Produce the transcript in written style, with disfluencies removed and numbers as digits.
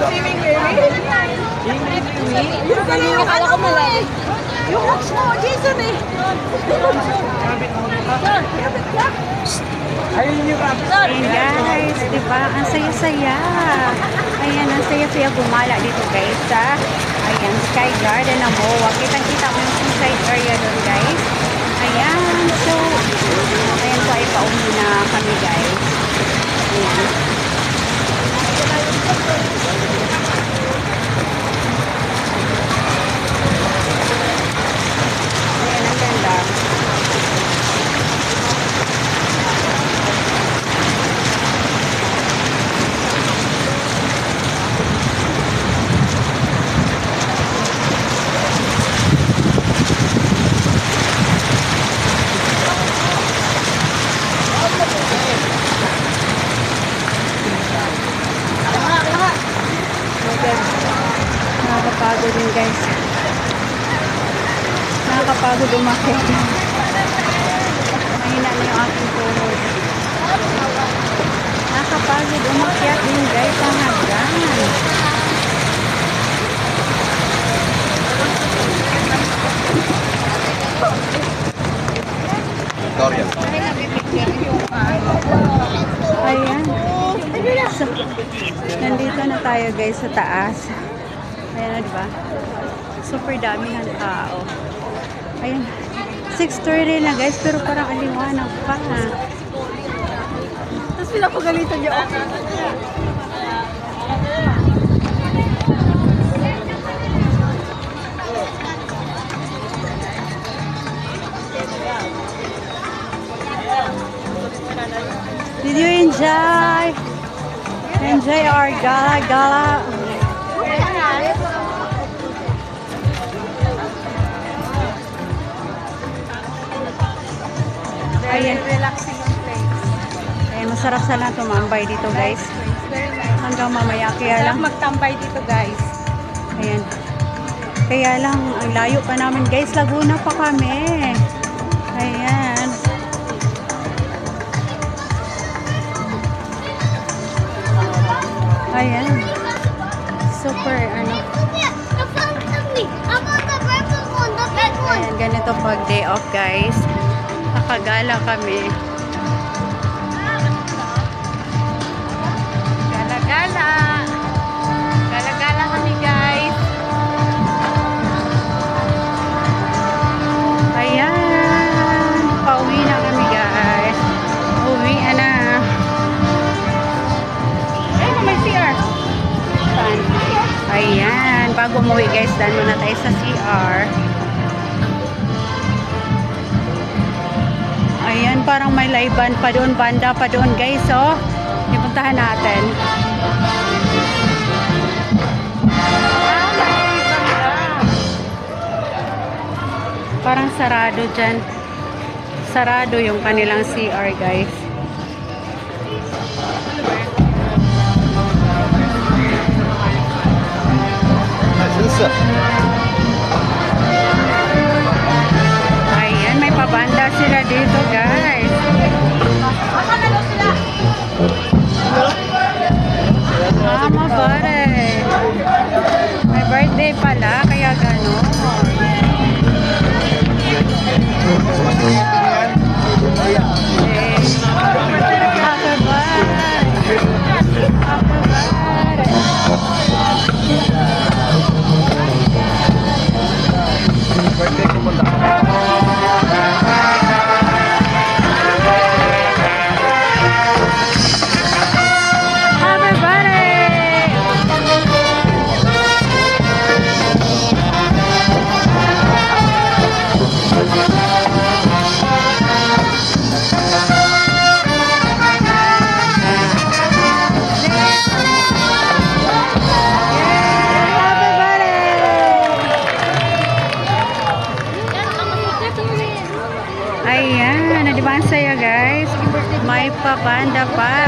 Swimming baby? Akala ko malalim. Yung hooks mo, Jason eh. Ayan guys, diba? Ang saya-saya. Ayan, ang saya-saya gumala dito guys sa ayan, Sky Garden ng MOA. Kitang-kita mo yung side area doon guys. Ayan, so ayan po ay pauwi na kami guys. Ayan. Ayan, ang ganda. Nakakapagod din guys. Nakakapagod umakyat. Mahina na yung aking tuhod. Nakakapagod umakyat din guys ang hagdan. Ayan. So, nandito na tayo guys sa taas. Ayan na diba? Super dami ng tao. Ayan. 6:30 na guys, pero parang aliwanag pa. Tapos pinapagalitan niyo ako. Did you enjoy our gala? Ayan. Relaxing yung place. Ayan, masarap sana tumambay dito guys. Hanggang mamaya. Kaya lang magtambay dito guys. ayan. Kaya lang, ang layo pa namin guys. Laguna pa kami. Ayan. Ayan. Super, ano. Ayan, ganito pag day off guys. Nakagala kami. Gala-gala. Gala-gala kami guys. Ayan. Pauwi na kami guys. Uwi na. Ayun, may CR. Saan? Ayan. Bago umuwi guys, daan muna tayo sa CR. Ayan, parang may live band pa doon, banda pa doon guys, oh. Ipuntahan natin. Parang sarado dyan. Sarado yung kanilang CR guys. Ayan, may pabanda sila dito guys. Mama bare. May birthday pala, kaya gano'n. Ayan, di ba ang saya guys? May pabanda pa.